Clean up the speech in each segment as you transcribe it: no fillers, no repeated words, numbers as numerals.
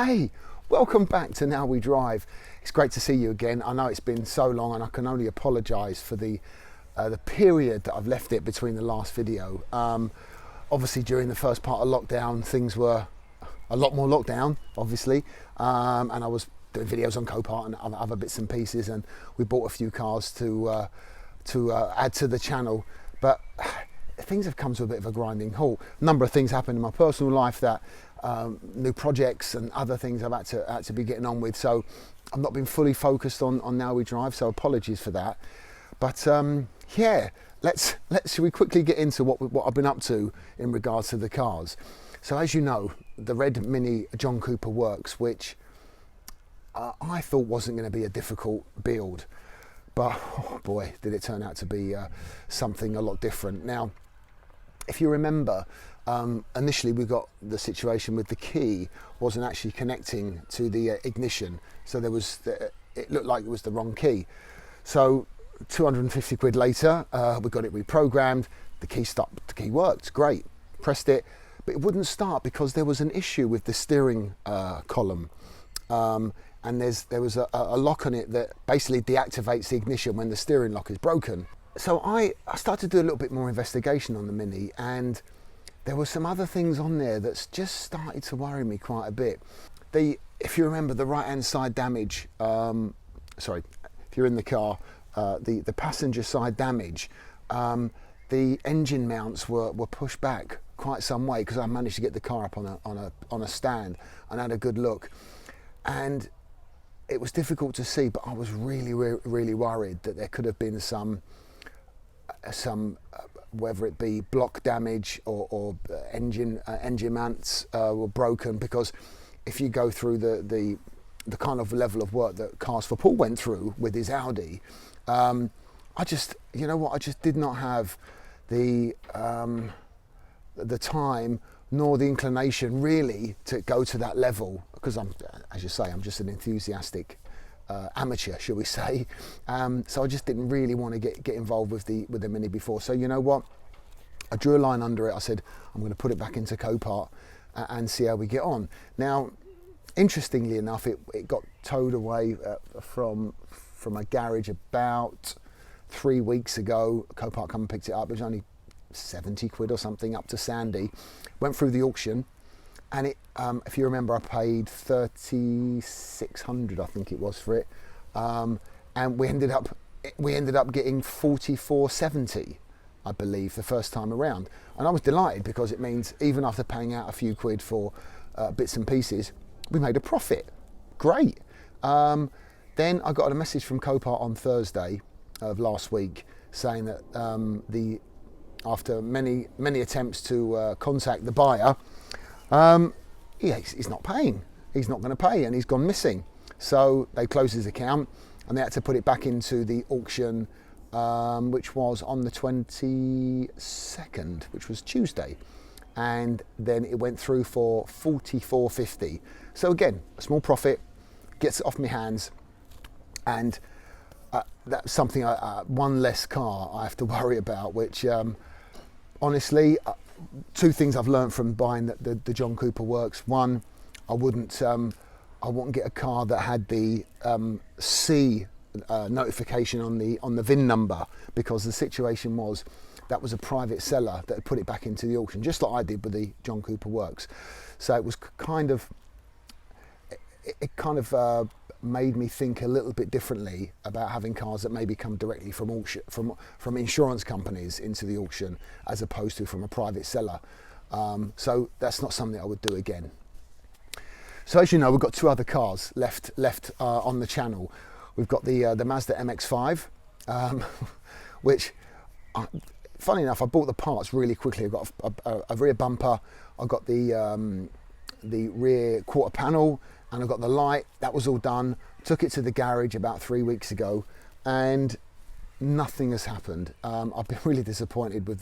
Hey, welcome back to Now We Drive. It's great to see you again. I know it's been so long and I can only apologise for the period that I've left it between the last video. Obviously during the first part of lockdown things were a lot more lockdown, obviously, and I was doing videos on Copart and other bits and pieces, and we bought a few cars to add to the channel, but things have come to a bit of a grinding halt. A number of things happened in my personal life that new projects and other things I've had to be getting on with, so I've not been fully focused on Now We Drive, so apologies for that. But yeah, should we quickly get into what I've been up to in regards to the cars. So as you know, the red Mini John Cooper Works, which I thought wasn't going to be a difficult build, but oh boy, did it turn out to be something a lot different. Now, if you remember, initially we got the situation with the key wasn't actually connecting to the ignition, so it looked like it was the wrong key. So 250 quid later, we got it reprogrammed. The key stopped. The key worked great. Pressed it, but it wouldn't start because there was an issue with the steering column, and there was a lock on it that basically deactivates the ignition when the steering lock is broken. So I started to do a little bit more investigation on the Mini, and there were some other things on there that's just started to worry me quite a bit. If you remember, the right-hand side damage, sorry, if you're in the car, the passenger side damage, the engine mounts were pushed back quite some way because I managed to get the car up on a stand and had a good look, and it was difficult to see, but I was really worried that there could have been some whether it be block damage or engine mounts were broken, because if you go through the kind of level of work that Cars for Paul went through with his Audi, I just did not have the time nor the inclination really to go to that level, because as you say, I'm just an enthusiastic amateur, shall we say. So I just didn't really want to get involved with the Mini before. So you know what? I drew a line under it. I said, I'm going to put it back into Copart and see how we get on. Now, interestingly enough, it got towed away from a garage about 3 weeks ago. Copart come and picked it up. It was only 70 quid or something up to Sandy. Went through the auction, and it, if you remember, I paid 3,600, I think it was, for it, and we ended up getting 44.70, I believe, the first time around, and I was delighted because it means even after paying out a few quid for bits and pieces, we made a profit. Great. Then I got a message from Copart on Thursday of last week saying that after many attempts to contact the buyer, he's not paying. He's not going to pay, and he's gone missing. So they closed his account, and they had to put it back into the auction, which was on the 22nd, which was Tuesday, and then it went through for 44.50. So again, a small profit, gets it off my hands, and that's something, one less car I have to worry about, which honestly, two things I've learned from buying the John Cooper Works. One, I wouldn't get a car that had the C notification on the VIN number, because the situation was that was a private seller that had put it back into the auction, just like I did with the John Cooper Works. So it was kind of made me think a little bit differently about having cars that maybe come directly from auction, from insurance companies into the auction, as opposed to from a private seller. So that's not something I would do again. So as you know, we've got two other cars left on the channel. We've got the Mazda MX5, which, funny enough, I bought the parts really quickly. I've got a rear bumper, I've got the rear quarter panel, and I've got the light. That was all done. Took it to the garage about 3 weeks ago, and nothing has happened. I've been really disappointed with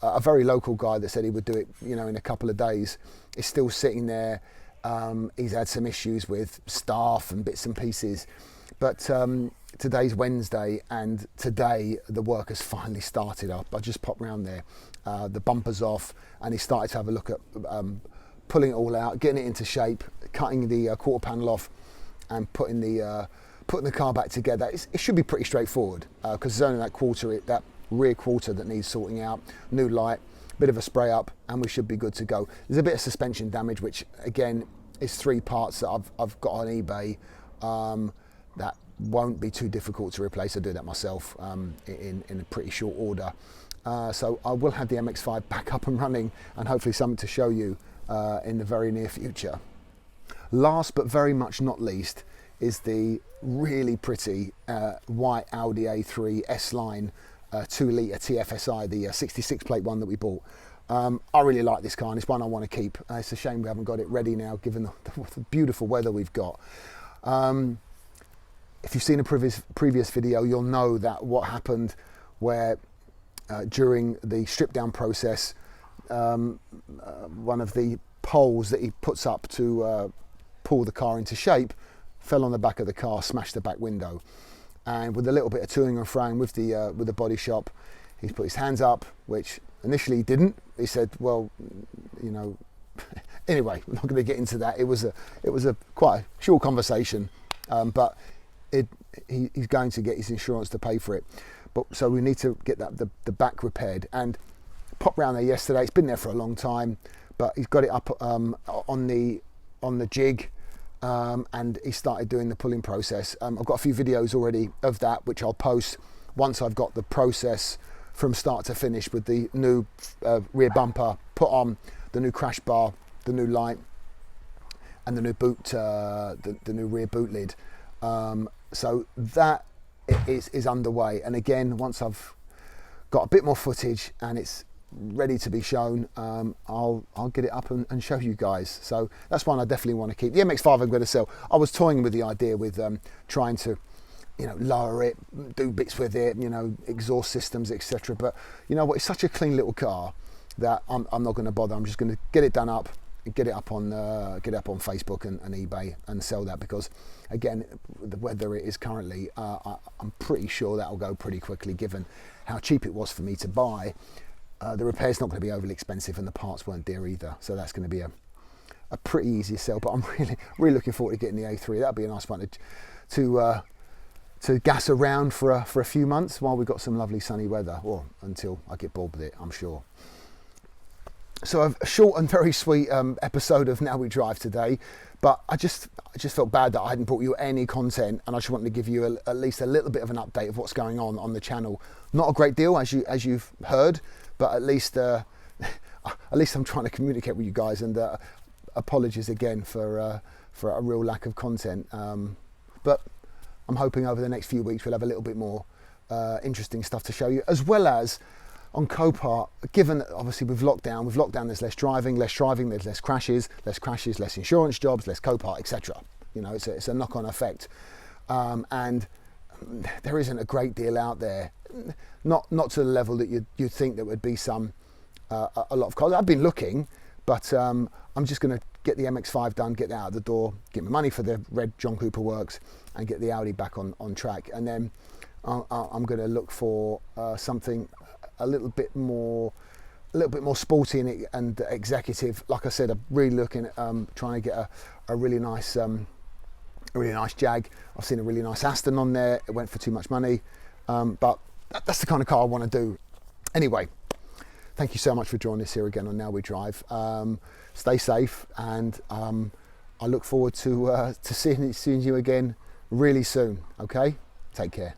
a very local guy that said he would do it, in a couple of days. It's still sitting there. He's had some issues with staff and bits and pieces, but today's Wednesday, and today the work has finally started up. I just popped round there. The bumper's off, and he started to have a look at pulling it all out, getting it into shape, cutting the quarter panel off and putting the car back together, it should be pretty straightforward, because there's only that rear quarter that needs sorting out, new light, bit of a spray up, and we should be good to go. There's a bit of suspension damage, which again is 3 parts that I've got on eBay, that won't be too difficult to replace. I do that myself in a pretty short order. So I will have the MX5 back up and running, and hopefully something to show you in the very near future. Last but very much not least is the really pretty white Audi A3S Line 2 litre TFSI, the 66 plate one that we bought. I really like this car, and it's one I want to keep. It's a shame we haven't got it ready now, given the beautiful weather we've got. If you've seen a previous video, you'll know that what happened where during the strip down process, one of the poles that he puts up to pull the car into shape fell on the back of the car, smashed the back window. And with a little bit of toing and froing with the body shop, he's put his hands up, which initially he didn't. He said, well, you know, anyway, we're not going to get into that. It was a quite a short conversation, but he's going to get his insurance to pay for it. But so we need to get the back repaired, and popped round there yesterday. It's been there for a long time, but he's got it up on the jig. And he started doing the pulling process. I've got a few videos already of that, which I'll post once I've got the process from start to finish, with the new rear bumper put on, the new crash bar, the new light, and the new boot, the new rear boot lid. So that is underway. And again, once I've got a bit more footage and it's ready to be shown, I'll get it up and show you guys. So that's one I definitely want to keep. The MX5 I'm going to sell. I was toying with the idea with trying to, you know, lower it, do bits with it, you know, exhaust systems, etc. But you know what, it's such a clean little car that I'm not going to bother. I'm just going to get it done up, get it up on Facebook and eBay and sell that, because again, the weather it is currently, I'm pretty sure that'll go pretty quickly, given how cheap it was for me to buy. The repair's not going to be overly expensive, and the parts weren't dear either, so that's going to be a pretty easy sell. But I'm really looking forward to getting the A3. That'll be a nice one to gas around for a few months while we've got some lovely sunny weather, or until I get bored with it, I'm sure. So a short and very sweet episode of Now We Drive today, but I just felt bad that I hadn't brought you any content, and I just wanted to give you at least a little bit of an update of what's going on the channel. Not a great deal, as you've heard, but at least I'm trying to communicate with you guys, and apologies again for a real lack of content. But I'm hoping over the next few weeks we'll have a little bit more interesting stuff to show you, as well as on Copart. Given that obviously with lockdown there's less driving, there's less crashes, less insurance jobs, less Copart, etc. You know, it's a knock-on effect, and there isn't a great deal out there, not to the level that you'd think there would be a lot of cars. I've been looking, but I'm just going to get the MX5 done, get that out of the door, get my money for the red John Cooper works, and get the Audi back on track. And then I'm going to look for something a little bit more sporty and executive. Like I said, I'm really looking at trying to get a really nice Jag. I've seen a really nice Aston on there. It went for too much money, but that's the kind of car I want to do. Anyway, thank you so much for joining us here again on Now We Drive. Stay safe, and I look forward to seeing you again really soon. Okay, take care.